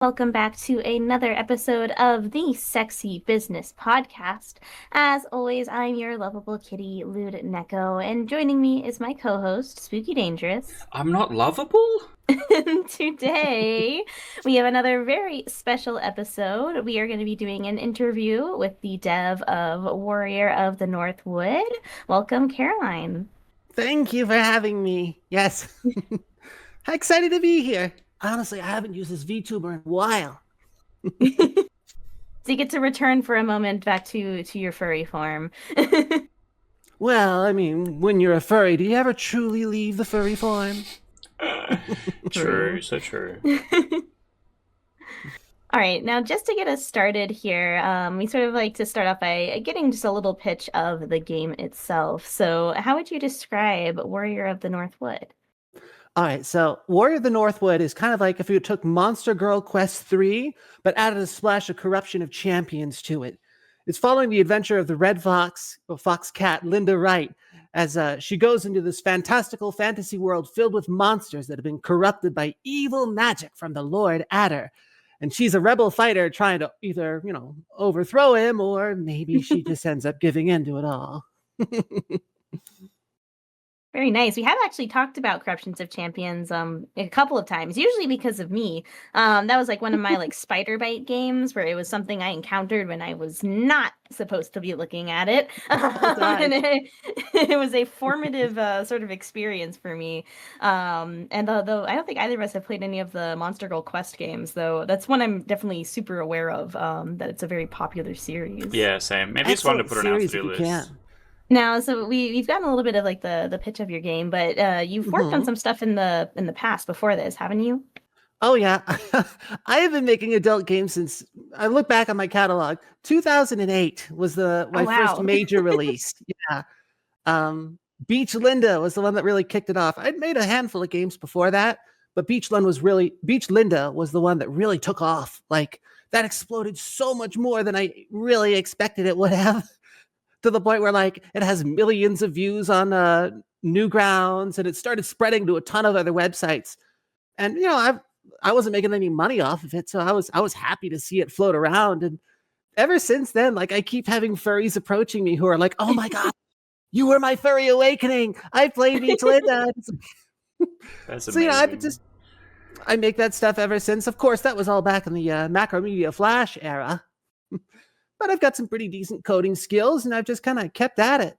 Welcome back to another episode of the Sexy Business Podcast. As always, I'm your lovable kitty, Lewd Neko, and joining me is my co-host, Spooky Dangerous. I'm not lovable? And today, we have another very special episode. We are going to be doing an interview with the dev of Warrior of the Northwood. Welcome, Caroline. Thank you for having me. Yes. How excited to be here. Honestly, I haven't used this VTuber in a while. So you get to return for a moment back to your furry form. Well, I mean, when you're a furry, do you ever truly leave the furry form? True, so true. All right, now just to get us started here, we sort of like to start off by getting just a little pitch of the game itself. So, how would you describe Warrior of the Northwood? All right, so Warrior of the Northwood is kind of like if you took Monster Girl Quest 3, but added a splash of corruption of champions to it. It's following the adventure of the Red Fox, or Fox Cat, Linda Wright, as she goes into this fantastical fantasy world filled with monsters that have been corrupted by evil magic from the Lord Adder. And she's a rebel fighter trying to either, overthrow him, or maybe she just ends up giving in to it all. Very nice. We have actually talked about Corruptions of Champions a couple of times, usually because of me. That was like one of my like spider bite games where it was something I encountered when I was not supposed to be looking at it. And it was a formative sort of experience for me. And though I don't think either of us have played any of the Monster Girl Quest games, though that's one I'm definitely super aware of, that it's a very popular series. Yeah, same. Maybe it's one to put on our to-do list. Can. Now, so we've gotten a little bit of like the pitch of your game, but you've worked on some stuff in the past before this, haven't you? Oh yeah, I have been making adult games since I look back on my catalog. 2008 was my first major release. Yeah, Beach Linda was the one that really kicked it off. I'd made a handful of games before that, but Beach Linda was the one that really took off. Like that exploded so much more than I really expected it would have. To the point where like it has millions of views on Newgrounds, and it started spreading to a ton of other websites. And I wasn't making any money off of it, so I was happy to see it float around. And ever since then, like I keep having furries approaching me who are like, "Oh my god, you were my furry awakening! I played Beach Linda." That's amazing. So I make that stuff ever since. Of course, that was all back in the Macromedia Flash era. But I've got some pretty decent coding skills, and I've just kind of kept at it.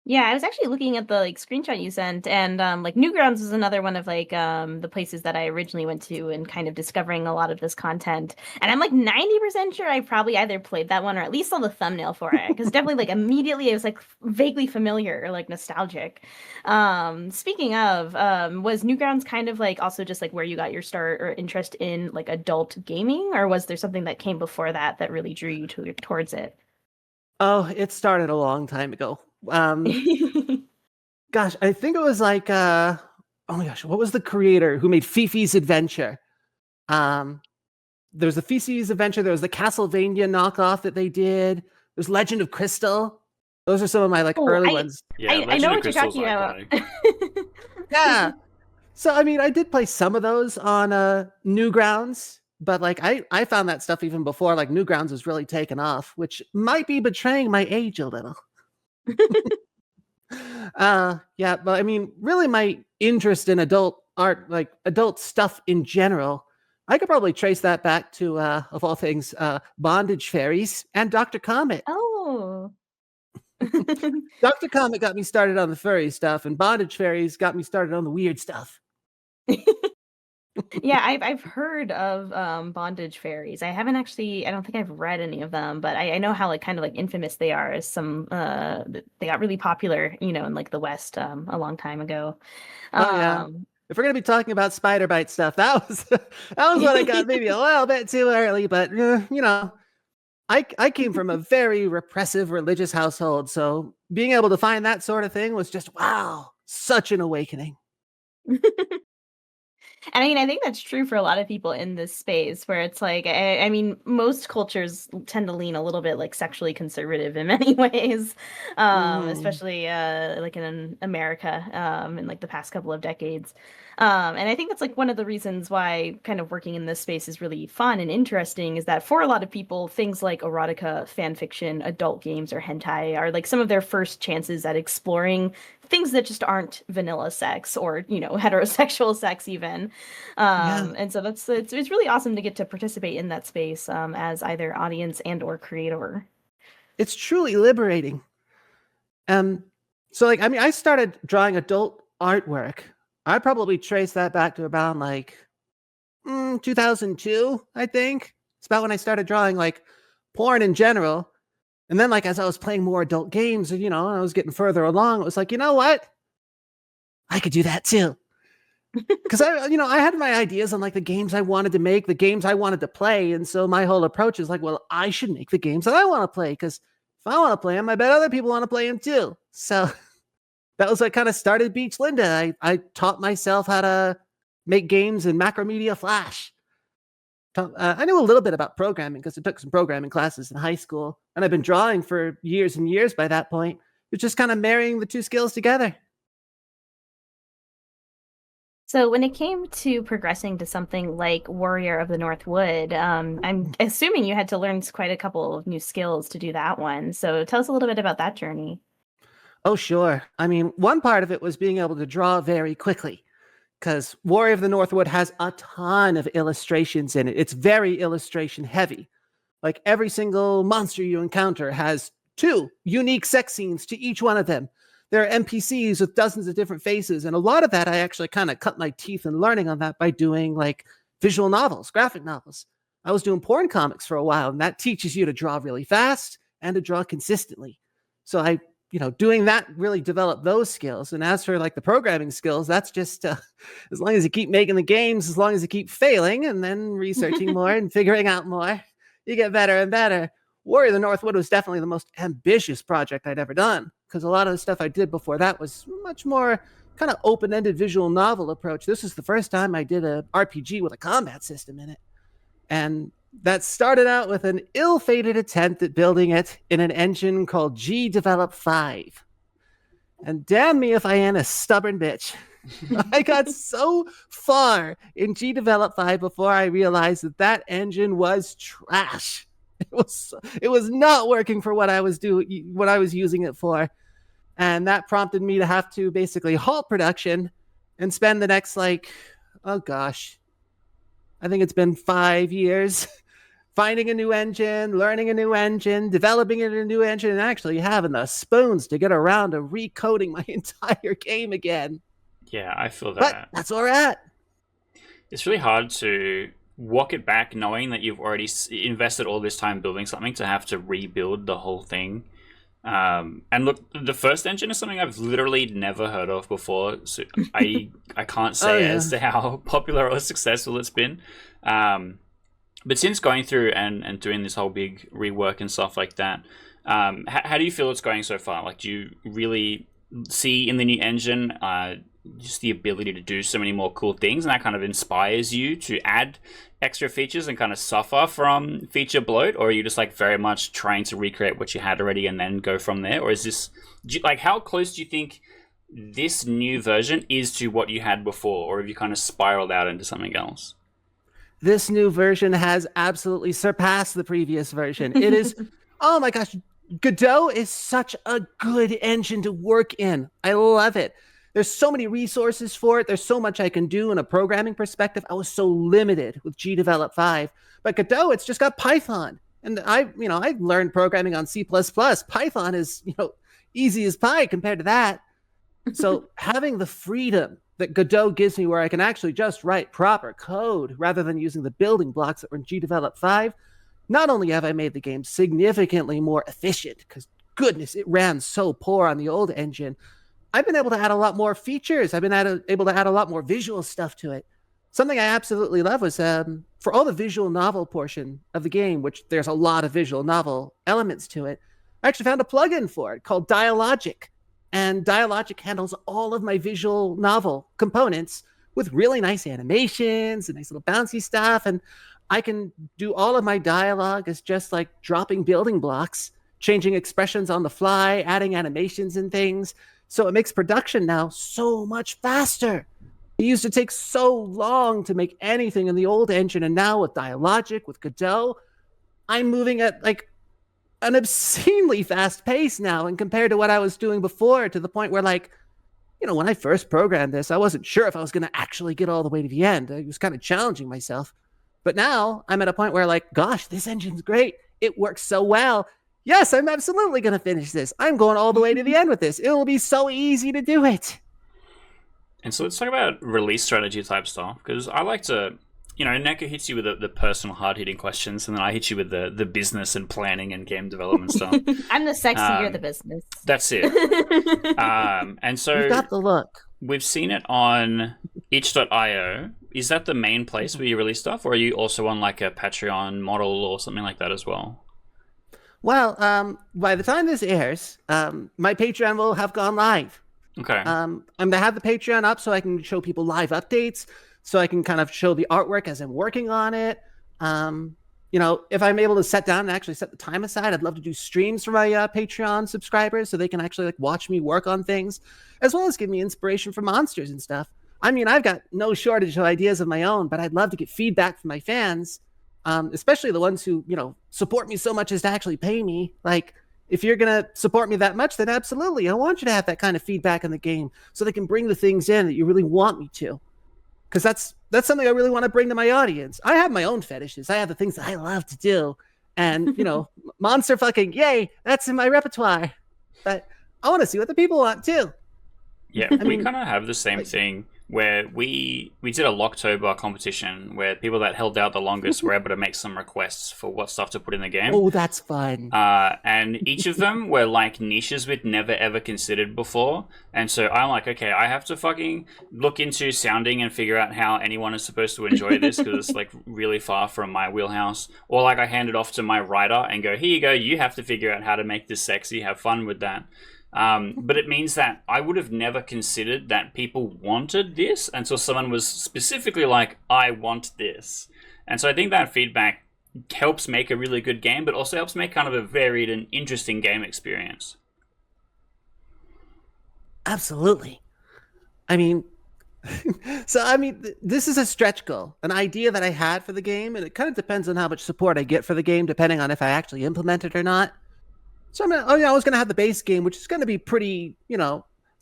Yeah, I was actually looking at the like screenshot you sent, and like Newgrounds was another one of like the places that I originally went to and kind of discovering a lot of this content. And I'm like 90% sure I probably either played that one or at least saw the thumbnail for it, because definitely like immediately it was like vaguely familiar or like nostalgic. Speaking of, was Newgrounds kind of like also just like where you got your start or interest in like adult gaming, or was there something that came before that that really drew you towards it? Oh, it started a long time ago. Gosh, I think it was like oh my gosh, what was the creator who made Fifi's Adventure? There's the Fifi's Adventure, there was the Castlevania knockoff that they did, there's Legend of Crystal. Those are some of my like early ones. Yeah, I know what you're talking about. Yeah. So I mean, I did play some of those on Newgrounds, but like I found that stuff even before like Newgrounds was really taken off, which might be betraying my age a little. Yeah, but I mean, really my interest in adult art, like adult stuff in general, I could probably trace that back to, of all things, Bondage Fairies and Dr. Comet. Oh. Dr. Comet got me started on the furry stuff, and Bondage Fairies got me started on the weird stuff. Yeah, I've heard of bondage fairies. I don't think I've read any of them, but I know how like kind of like infamous they are as some they got really popular, in like the West a long time ago. Oh yeah. If we're gonna be talking about spider bite stuff, that was what I got maybe a little bit too early, but I came from a very repressive religious household, so being able to find that sort of thing was just wow, such an awakening. And I mean, I think that's true for a lot of people in this space where it's like, I mean, most cultures tend to lean a little bit like sexually conservative in many ways, especially like in America in like the past couple of decades. And I think that's like one of the reasons why kind of working in this space is really fun and interesting is that for a lot of people, things like erotica, fan fiction, adult games, or hentai are like some of their first chances at exploring things that just aren't vanilla sex or, heterosexual sex even. And so it's really awesome to get to participate in that space as either audience and or creator. It's truly liberating. So like, I mean, I started drawing adult artwork. I probably trace that back to about like 2002, I think. It's about when I started drawing like porn in general. And then like as I was playing more adult games, and I was getting further along, it was like, you know what? I could do that too. Because I had my ideas on like the games I wanted to make, the games I wanted to play. And so my whole approach is like, well, I should make the games that I want to play, because if I want to play them, I bet other people want to play them too. So that was what kind of started Beach Linda. I taught myself how to make games in Macromedia Flash. I knew a little bit about programming because I took some programming classes in high school, and I've been drawing for years and years by that point. It's just kind of marrying the two skills together. So when it came to progressing to something like Warrior of the North Wood, I'm assuming you had to learn quite a couple of new skills to do that one. So tell us a little bit about that journey. Oh, sure. I mean, one part of it was being able to draw very quickly, because Warrior of the Northwood has a ton of illustrations in it. It's very illustration heavy. Like every single monster you encounter has 2 unique sex scenes to each one of them. There are NPCs with dozens of different faces. And a lot of that, I actually kind of cut my teeth in learning on that by doing like visual novels, graphic novels. I was doing porn comics for a while, and that teaches you to draw really fast and to draw consistently. So I doing that really developed those skills. And as for like the programming skills, that's just as long as you keep making the games, as long as you keep failing and then researching more and figuring out more, you get better and better. Warrior of the Northwood was definitely the most ambitious project I'd ever done, because a lot of the stuff I did before that was much more kind of open-ended visual novel approach. This is the first time I did a RPG with a combat system in it. And that started out with an ill-fated attempt at building it in an engine called G-Develop 5. And damn me if I am a stubborn bitch. I got so far in G-Develop 5 before I realized that engine was trash. It was not working for what I was using it for. And that prompted me to have to basically halt production and spend the next I think it's been 5 years finding a new engine, learning a new engine, developing it in a new engine, and actually having the spoons to get around to recoding my entire game again. Yeah, I feel that. But that's where we're at. It's really hard to walk it back knowing that you've already invested all this time building something to have to rebuild the whole thing. And look, the first engine is something I've literally never heard of before, so I can't say as to how popular or successful it's been. But since going through and doing this whole big rework and stuff like that, how do you feel it's going so far? Like, do you really see in the new engine just the ability to do so many more cool things, and that kind of inspires you to add extra features and kind of suffer from feature bloat? Or are you just like very much trying to recreate what you had already and then go from there? Or is this how close do you think this new version is to what you had before, or have you kind of spiraled out into something else? This new version has absolutely surpassed the previous version. It is, oh my gosh, Godot is such a good engine to work in. I love it. There's so many resources for it. There's so much I can do in a programming perspective. I was so limited with G-Develop 5. But Godot, it's just got Python. And I learned programming on C++. Python is, easy as pie compared to that. So having the freedom that Godot gives me, where I can actually just write proper code rather than using the building blocks that were in G-Develop 5, not only have I made the game significantly more efficient, because goodness, it ran so poor on the old engine, I've been able to add a lot more features. I've been able to add a lot more visual stuff to it. Something I absolutely love was for all the visual novel portion of the game, which there's a lot of visual novel elements to it, I actually found a plugin for it called Dialogic. And Dialogic handles all of my visual novel components with really nice animations and nice little bouncy stuff. And I can do all of my dialogue as just like dropping building blocks, changing expressions on the fly, adding animations and things. So it makes production now so much faster. It used to take so long to make anything in the old engine, and now with Dialogic, with Godot, I'm moving at like an obscenely fast pace now, and compared to what I was doing before, to the point where, like, when I first programmed this, I wasn't sure if I was going to actually get all the way to the end. I was kind of challenging myself. But now I'm at a point where, like, gosh, this engine's great. It works so well. Yes, I'm absolutely going to finish this. I'm going all the way to the end with this. It will be so easy to do it. And so let's talk about release strategy type stuff, because I like to, Neko hits you with the personal hard-hitting questions, and then I hit you with the business and planning and game development stuff. I'm the sexy, you're the business. That's it. And so you've got the look. We've seen it on itch.io. Is that the main place where you release stuff, or are you also on like a Patreon model or something like that as well? Well, by the time this airs, my Patreon will have gone live. Okay. I'm going to have the Patreon up so I can show people live updates, so I can kind of show the artwork as I'm working on it. If I'm able to sit down and actually set the time aside, I'd love to do streams for my Patreon subscribers so they can actually like watch me work on things, as well as give me inspiration for monsters and stuff. I mean, I've got no shortage of ideas of my own, but I'd love to get feedback from my fans, especially the ones who, support me so much as to actually pay me. Like, if you're going to support me that much, then absolutely. I want you to have that kind of feedback in the game so they can bring the things in that you really want me to. Because that's something I really want to bring to my audience. I have my own fetishes. I have the things that I love to do. And, monster fucking, yay, that's in my repertoire. But I want to see what the people want too. Yeah, we kind of have the same thing where we did a Locktober competition where people that held out the longest were able to make some requests for what stuff to put in the game. Oh, that's fun. And each of them were like niches we'd never ever considered before. And so I'm like, okay, I have to fucking look into sounding and figure out how anyone is supposed to enjoy this, because it's like really far from my wheelhouse. Or like I hand it off to my writer and go, here you go, you have to figure out how to make this sexy, have fun with that. But it means that I would have never considered that people wanted this until someone was specifically like, I want this. And so I think that feedback helps make a really good game, but also helps make kind of a varied and interesting game experience. Absolutely. I mean, this is a stretch goal, an idea that I had for the game, and it kind of depends on how much support I get for the game, depending on if I actually implement it or not. So I was going to have the base game, which is going to be pretty,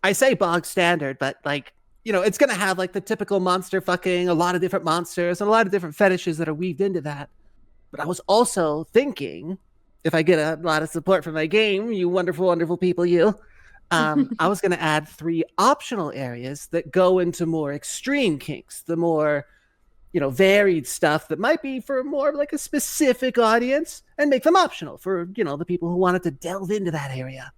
I say bog standard, but like, it's going to have like the typical monster fucking, a lot of different monsters and a lot of different fetishes that are weaved into that. But I was also thinking, if I get a lot of support for my game, you wonderful, wonderful people, I was going to add 3 optional areas that go into more extreme kinks, the more, varied stuff that might be for more like a specific audience, and make them optional for, the people who wanted to delve into that area.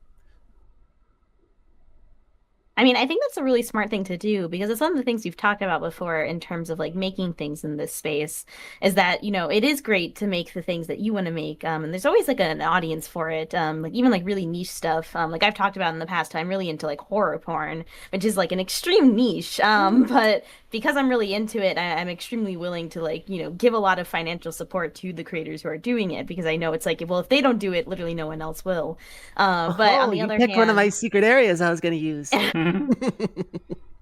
I mean, I think that's a really smart thing to do, because it's one of the things you've talked about before in terms of like making things in this space, is that, it is great to make the things that you want to make. And there's always like an audience for it. Like even like really niche stuff. Like I've talked about in the past, I'm really into like horror porn, which is like an extreme niche. But because I'm really into it, I'm extremely willing to like, give a lot of financial support to the creators who are doing it, because I know it's like, well, if they don't do it, literally no one else will. But on the other hand, one of my secret areas I was going to use.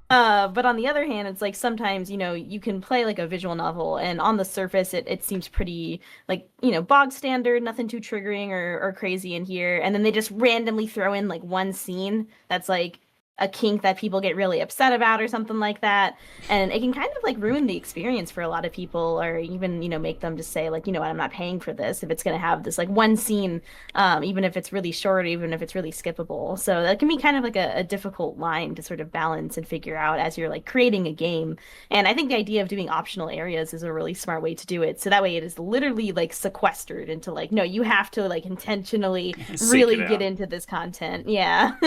But on the other hand, it's like sometimes, you can play like a visual novel, and on the surface it seems pretty like, bog standard, nothing too triggering or crazy in here. And then they just randomly throw in like one scene that's like a kink that people get really upset about or something like that. And it can kind of like ruin the experience for a lot of people, or even, make them just say like, I'm not paying for this if it's going to have this like one scene, even if it's really short, even if it's really skippable. So that can be kind of like a difficult line to sort of balance and figure out as you're like creating a game. And I think the idea of doing optional areas is a really smart way to do it. So that way it is literally like sequestered into like, no, you have to like intentionally really get into this content. Yeah.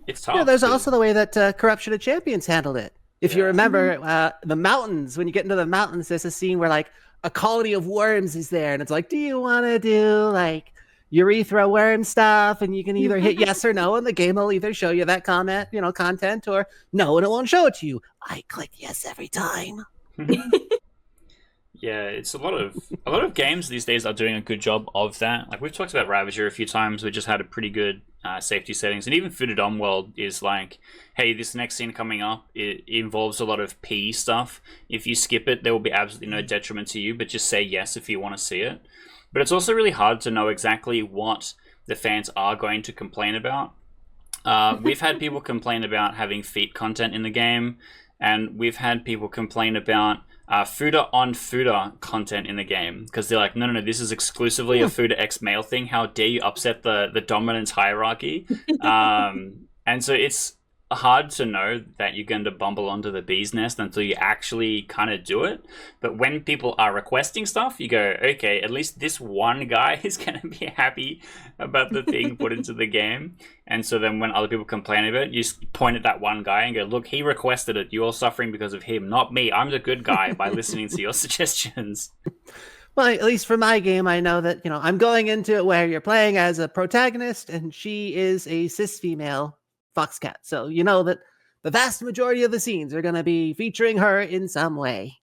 It's tough. Yeah, there's also the way that Corruption of Champions handled it. If you remember the mountains, when you get into the mountains, there's a scene where like a colony of worms is there, and it's like, do you want to do like urethra worm stuff? And you can either hit yes or no, and the game will either show you that content, or no, and it won't show it to you. I click yes every time. Yeah, Yeah, it's a lot of games these days are doing a good job of that. Like we've talked about Ravager a few times, we just had a pretty good safety settings, and even Footed On World is like, hey, this next scene coming up, it involves a lot of P stuff. If you skip it, there will be absolutely no detriment to you, but just say yes if you want to see it. But it's also really hard to know exactly what the fans are going to complain about. We've had people complain about having feet content in the game, and we've had people complain about Fuda on Fuda content in the game, because they're like, no, this is exclusively a Fuda X male thing. How dare you upset the dominance hierarchy? And so it's hard to know that you're going to bumble onto the bee's nest until you actually kind of do it. But when people are requesting stuff, you go, okay, at least this one guy is going to be happy about the thing put into the game. And so then when other people complain about it, you just point at that one guy and go, look, he requested it. You're suffering because of him, not me. I'm the good guy by listening to your suggestions. Well, at least for my game, I know that, I'm going into it where you're playing as a protagonist and she is a cis female foxcat. So you know that the vast majority of the scenes are going to be featuring her in some way.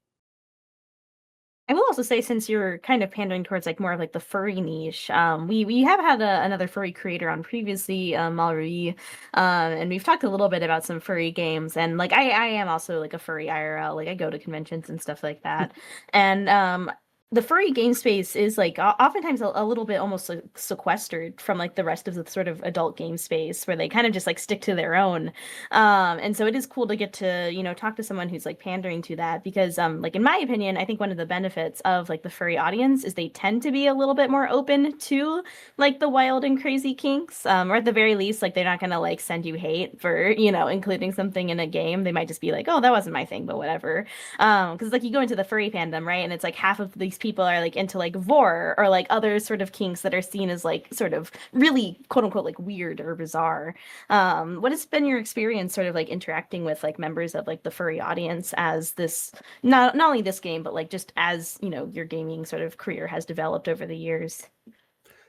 I will also say, since you're kind of pandering towards like more of like the furry niche, we have had another furry creator on previously, Malrui, and we've talked a little bit about some furry games. And like I am also like a furry IRL, like I go to conventions and stuff like that, and the furry game space is like oftentimes a little bit almost like sequestered from like the rest of the sort of adult game space, where they kind of just like stick to their own. And so it is cool to get to, talk to someone who's like pandering to that, because like in my opinion, I think one of the benefits of like the furry audience is they tend to be a little bit more open to like the wild and crazy kinks, or at the very least, like they're not gonna like send you hate for, including something in a game. They might just be like, oh, that wasn't my thing, but whatever. Because like you go into the furry fandom, right, and it's like half of these people are like into like vor or like other sort of kinks that are seen as like sort of really quote unquote like weird or bizarre. What has been your experience sort of like interacting with like members of like the furry audience as this, not only this game, but like just as your gaming sort of career has developed over the years?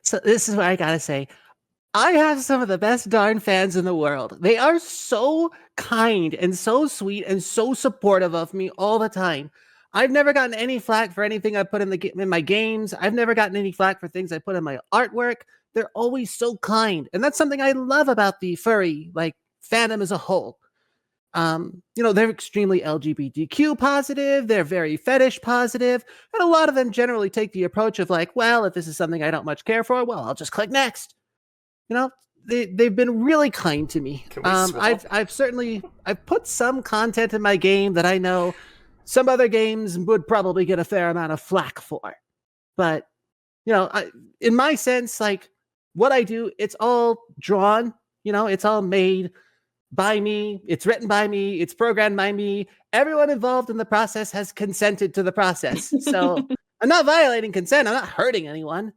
So this is what I gotta say. I have some of the best darn fans in the world. They are so kind and so sweet and so supportive of me all the time. I've never gotten any flack for anything I put in my games. I've never gotten any flack for things I put in my artwork. They're always so kind, and that's something I love about the furry like fandom as a whole. They're extremely LGBTQ positive. They're very fetish positive, and a lot of them generally take the approach of like, well, if this is something I don't much care for, well, I'll just click next. They've been really kind to me. I've put some content in my game that I know some other games would probably get a fair amount of flack for. But, in my sense, like what I do, it's all drawn, it's all made by me. It's written by me. It's programmed by me. Everyone involved in the process has consented to the process. So I'm not violating consent. I'm not hurting anyone.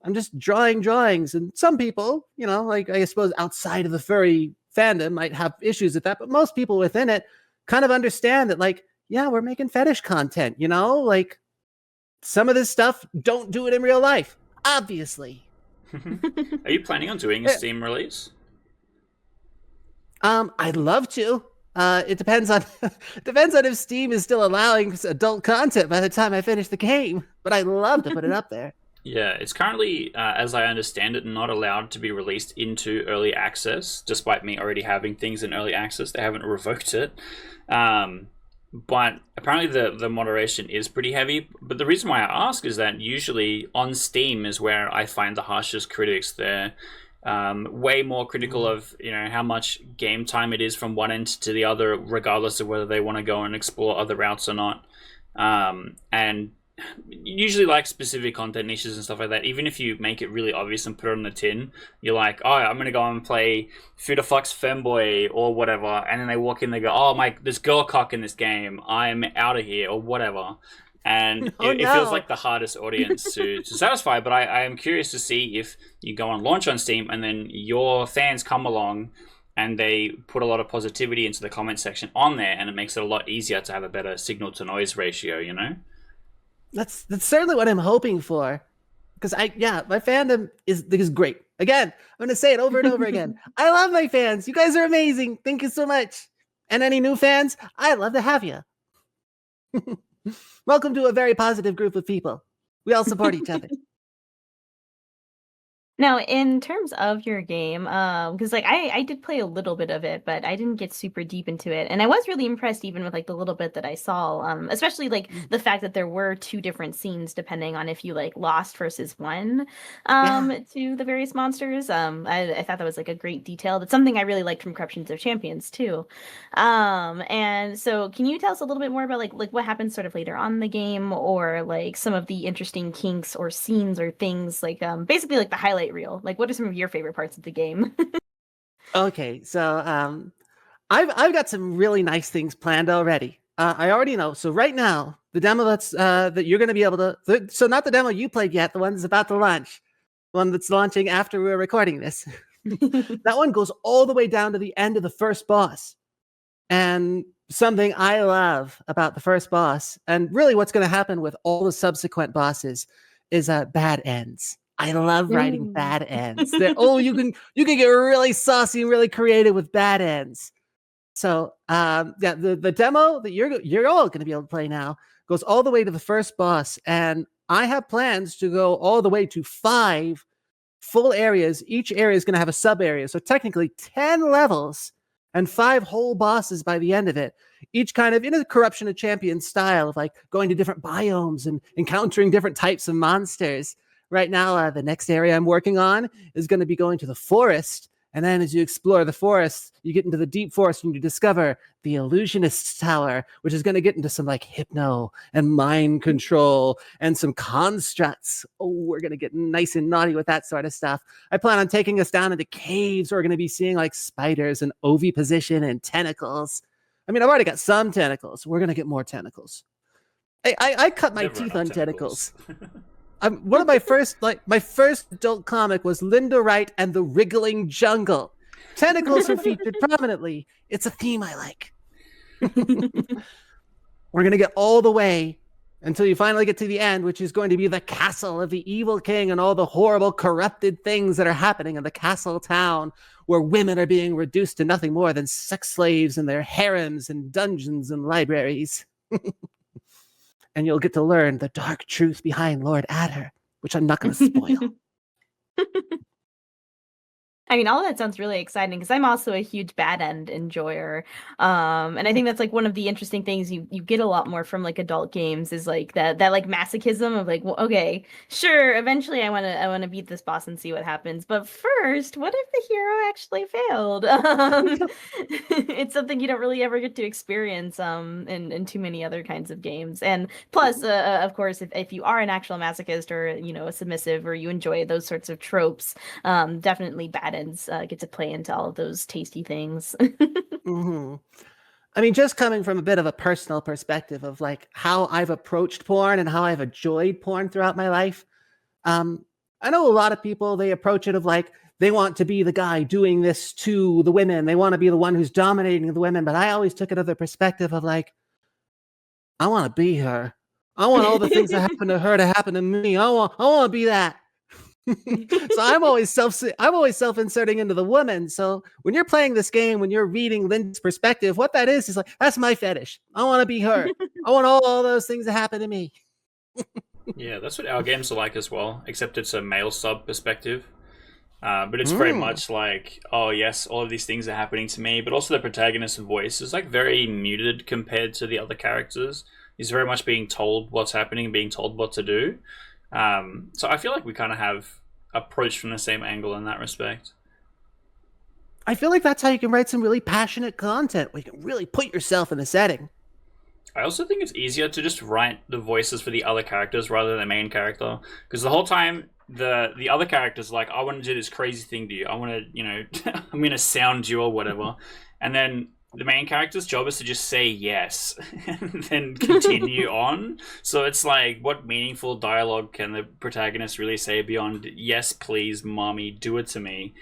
I'm just drawing drawings. And some people, like I suppose outside of the furry fandom might have issues with that. But most people within it kind of understand that, like, yeah, we're making fetish content, like some of this stuff, don't do it in real life, obviously. Are you planning on doing a Steam release? I'd love to. It depends on if Steam is still allowing adult content by the time I finish the game, but I'd love to put it up there. Yeah, it's currently, as I understand it, not allowed to be released into early access, despite me already having things in early access. They haven't revoked it. But apparently the moderation is pretty heavy. But the reason why I ask is that usually on Steam is where I find the harshest critics. They're way more critical of how much game time it is from one end to the other, regardless of whether they want to go and explore other routes or not. And usually like specific content niches and stuff like that, even if you make it really obvious and put it on the tin, you're like, oh, I'm gonna go and play Fuda Flux Femboy or whatever, and then they walk in, they go, oh, there's girl cock in this game, I'm out of here, or whatever. And it feels like the hardest audience to satisfy. But I am curious to see if you go and launch on Steam and then your fans come along and they put a lot of positivity into the comment section on there, and it makes it a lot easier to have a better signal to noise ratio, That's certainly what I'm hoping for, because my fandom is great. Again, I'm going to say it over and over again. I love my fans. You guys are amazing. Thank you so much. And any new fans, I'd love to have you. Welcome to a very positive group of people. We all support each other. Now, in terms of your game, because like I did play a little bit of it, but I didn't get super deep into it, and I was really impressed even with like the little bit that I saw, especially like the fact that there were two different scenes depending on if you like lost versus won, Yeah. to the various monsters. I thought that was like a great detail. That's something I really liked from Corruptions of Champions too. And so can you tell us a little bit more about like what happens sort of later on in the game, or like some of the interesting kinks or scenes or things like basically like the highlight reel? Like what are some of your favorite parts of the game? Okay, so I've got some really nice things planned already. I already know. So right now, the demo that you're going to be able to. So not the demo you played yet. The one that's about to launch. The one that's launching after we're recording this. That one goes all the way down to the end of the first boss. And something I love about the first boss, and really what's going to happen with all the subsequent bosses, is bad ends. I love writing bad ends. You can get really saucy and really creative with bad ends. So yeah, the demo that you're all going to be able to play now goes all the way to the first boss, and I have plans to go all the way to 5 full areas. Each area is going to have a sub area, so technically 10 levels and 5 whole bosses by the end of it. Each kind of in a Corruption of Champions style of like going to different biomes and encountering different types of monsters. Right now, the next area I'm working on is going to be going to the forest. And then as you explore the forest, you get into the deep forest and you discover the Illusionist's Tower, which is going to get into some like hypno and mind control and some constructs. Oh, we're going to get nice and naughty with that sort of stuff. I plan on taking us down into caves where we're going to be seeing like spiders and oviposition and tentacles. I mean, I've already got some tentacles. We're going to get more tentacles. I cut my teeth on tentacles. One of my first adult comic was Linda Wright and the Wriggling Jungle. Tentacles are featured prominently. It's a theme I like. We're going to get all the way until you finally get to the end, which is going to be the castle of the evil king and all the horrible corrupted things that are happening in the castle town, where women are being reduced to nothing more than sex slaves in their harems and dungeons and libraries. And you'll get to learn the dark truth behind Lord Adder, which I'm not going to spoil. I mean, all of that sounds really exciting because I'm also a huge bad end enjoyer. And I think that's like one of the interesting things you get a lot more from like adult games is like that like masochism of like, well, okay, sure, eventually I want to beat this boss and see what happens. But first, what if the hero actually failed? It's something you don't really ever get to experience in too many other kinds of games. And plus, of course, if you are an actual masochist or, you know, a submissive or you enjoy those sorts of tropes, definitely bad ends get to play into all of those tasty things. Mm-hmm. I mean, just coming from a bit of a personal perspective of like how I've approached porn and how I've enjoyed porn throughout my life. I know a lot of people, they approach it of like, they want to be the guy doing this to the women. They want to be the one who's dominating the women. But I always took it of the perspective of like, I want to be her. I want all the things that happen to her to happen to me. I want to be that. So I'm always self-inserting into the woman. So when you're playing this game, when you're reading Lynn's perspective, what that is like, that's my fetish. I want to be her. I want all those things to happen to me. Yeah, that's what our games are like as well, except it's a male sub perspective. But it's very much like, oh yes, all of these things are happening to me, but also the protagonist's voice is like very muted compared to the other characters. He's very much being told what's happening, being told what to do. So I feel like we kind of have approached from the same angle in that respect. I feel like that's how you can write some really passionate content, where you can really put yourself in the setting. I also think it's easier to just write the voices for the other characters rather than the main character, because the whole time the other characters are like, I want to do this crazy thing to you. I want to, you know, I'm going to sound you or whatever, and then the main character's job is to just say yes and then continue on. So it's like, what meaningful dialogue can the protagonist really say beyond, yes, please, mommy, do it to me?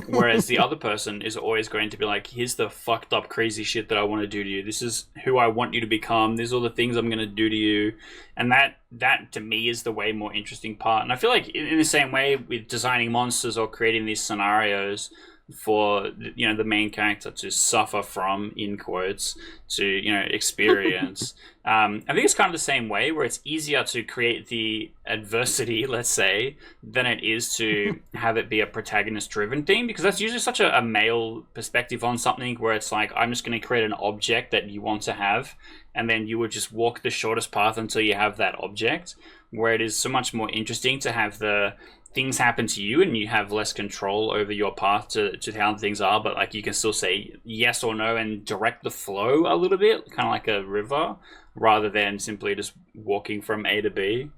Whereas the other person is always going to be like, here's the fucked up crazy shit that I want to do to you. This is who I want you to become. These are the things I'm going to do to you. And that to me is the way more interesting part. And I feel like in the same way with designing monsters or creating these scenarios, for the main character to suffer from, in quotes, to experience. I think it's kind of the same way, where it's easier to create the adversity, let's say, than it is to have it be a protagonist driven thing, because that's usually such a male perspective on something, where it's like, I'm just going to create an object that you want to have, and then you would just walk the shortest path until you have that object, where it is so much more interesting to have the things happen to you and you have less control over your path to how things are, but like you can still say yes or no and direct the flow a little bit, kind of like a river, rather than simply just walking from A to B.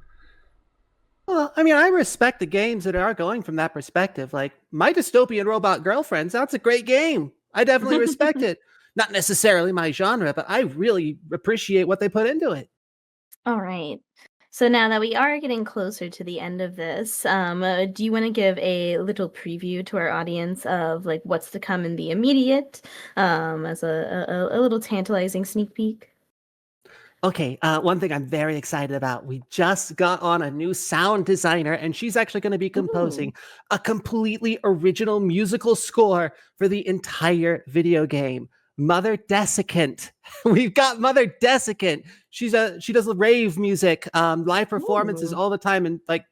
Well, I mean, I respect the games that are going from that perspective. Like, My Dystopian Robot Girlfriends, that's a great game. I definitely respect it. Not necessarily my genre, but I really appreciate what they put into it. All right. So now that we are getting closer to the end of this, do you want to give a little preview to our audience of like what's to come in the immediate, as a little tantalizing sneak peek? Okay, one thing I'm very excited about. We just got on a new sound designer, and she's actually going to be composing a completely original musical score for the entire video game. Mother Desiccant. We've got Mother Desiccant. She does rave music, live performances all the time, and like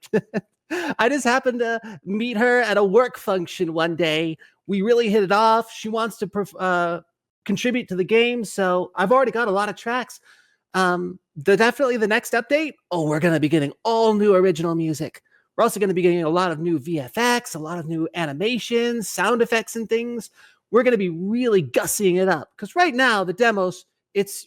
I just happened to meet her at a work function one day. We really hit it off. She wants to contribute to the game, so I've already got a lot of tracks. Definitely the next update. Oh, we're gonna be getting all new original music. We're also going to be getting a lot of new VFX, a lot of new animations, sound effects, and things. We're going to be really gussying it up, because right now the demos, it's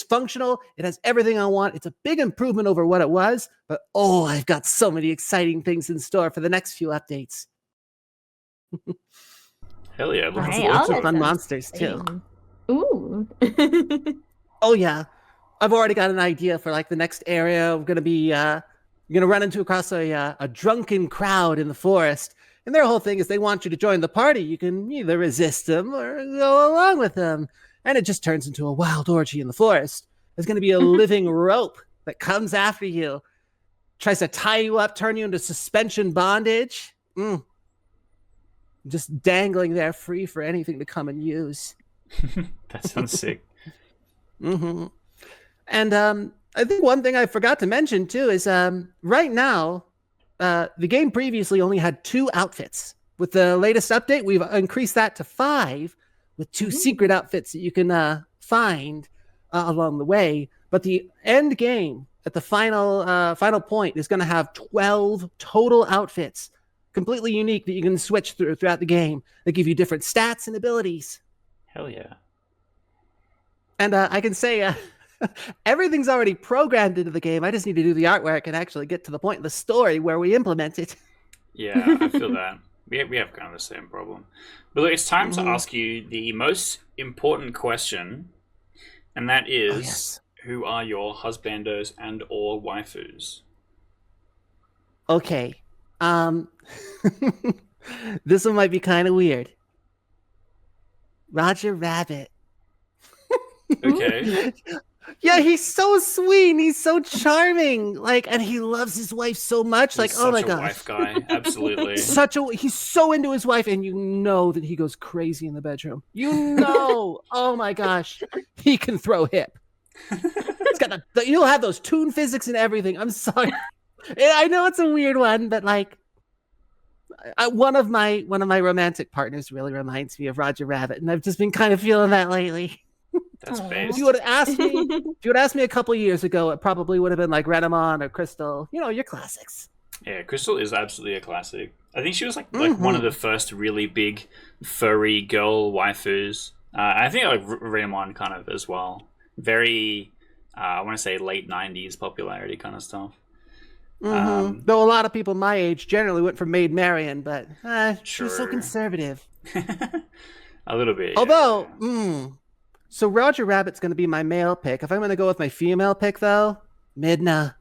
functional, it has everything I want, it's a big improvement over what it was, but I've got so many exciting things in store for the next few updates. Hell yeah, lots of fun monsters too. Ooh. Oh yeah, I've already got an idea for like the next area. We're gonna be run across a drunken crowd in the forest. And their whole thing is they want you to join the party. You can either resist them or go along with them. And it just turns into a wild orgy in the forest. There's going to be a living rope that comes after you, tries to tie you up, turn you into suspension bondage. Just dangling there free for anything to come and use. That sounds sick. Mm-hmm. And I think one thing I forgot to mention too is right now, the game previously only had 2 outfits. With the latest update, we've increased that to 5, with 2 secret outfits that you can find along the way. But the end game, at the final point, is going to have 12 total outfits, completely unique, that you can switch throughout the game. They give you different stats and abilities. Hell yeah. And I can say... everything's already programmed into the game. I just need to do the artwork and actually get to the point of the story where we implement it. Yeah, I feel that. We have kind of the same problem. But look, it's time to ask you the most important question, and that is, who are your husbandos and or waifus? Okay. This one might be kind of weird. Roger Rabbit. Okay. Yeah, he's so sweet. He's so charming. Like, and he loves his wife so much. Like, oh my gosh, wife guy, absolutely. He's so into his wife, and you know that he goes crazy in the bedroom. Oh my gosh, he can throw hip. He's got you'll have those tune physics and everything. I'm sorry. I know it's a weird one, but like, one of my romantic partners really reminds me of Roger Rabbit, and I've just been kind of feeling that lately. That's based. If you would have asked me a couple years ago, it probably would have been like Renamon or Crystal. Your classics. Yeah, Crystal is absolutely a classic. I think she was like one of the first really big furry girl waifus. I think like Renamon kind of as well. Very, I want to say late 90s popularity kind of stuff. Though a lot of people my age generally went for Maid Marian, but she was so conservative. A little bit. Although, so Roger Rabbit's going to be my male pick. If I'm going to go with my female pick, though, Midna.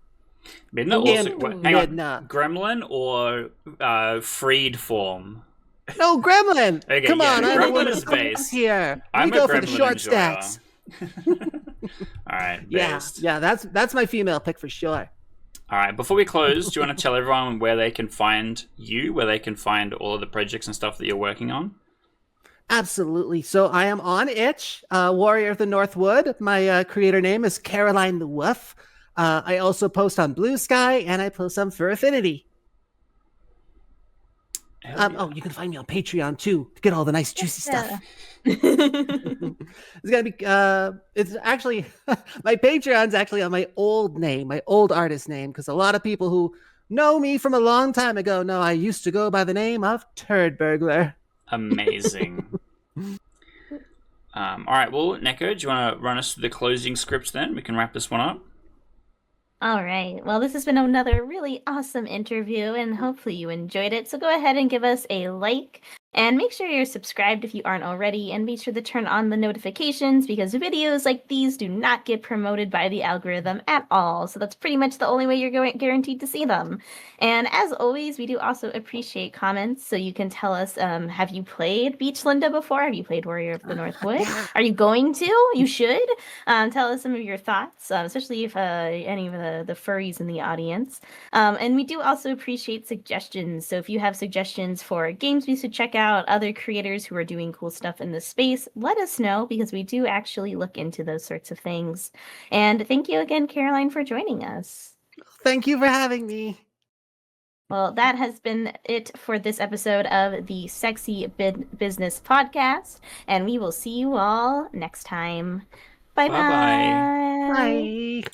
Midna also. Midna. Gremlin or freed form? No, Gremlin. Okay, Come on, Gremlin is base. Here, we go for the short stats. All right, based. Yeah, that's my female pick for sure. All right, before we close, do you want to tell everyone where they can find you, where they can find all of the projects and stuff that you're working on? Absolutely. So I am on Itch, Warrior of the Northwood. My creator name is Caroline the Wolf. I also post on Blue Sky and I post on Fur Affinity. Yeah. You can find me on Patreon too to get all the nice juicy stuff. It's gonna be it's actually my Patreon's actually on my old name, my old artist name, because a lot of people who know me from a long time ago know I used to go by the name of Turd Burglar. Amazing. All right, well, Neko, do you want to run us through the closing scripts then? We can wrap this one up. All right. Well, this has been another really awesome interview, and hopefully you enjoyed it. So go ahead and give us a like, and make sure you're subscribed if you aren't already, and be sure to turn on the notifications because videos like these do not get promoted by the algorithm at all. So that's pretty much the only way you're guaranteed to see them. And as always, we do also appreciate comments. So you can tell us, have you played Beach Linda before? Have you played Warrior of the Northwood? Are you going to? You should. Tell us some of your thoughts, especially if any of the furries in the audience. And we do also appreciate suggestions. So if you have suggestions for games we should check out, other creators who are doing cool stuff in this space, let us know because we do actually look into those sorts of things. And thank you again, Caroline, for joining us. Thank you for having me. Well, that has been it for this episode of the Sexy Business Podcast, and we will see you all next time. Bye-bye. Bye-bye. Bye.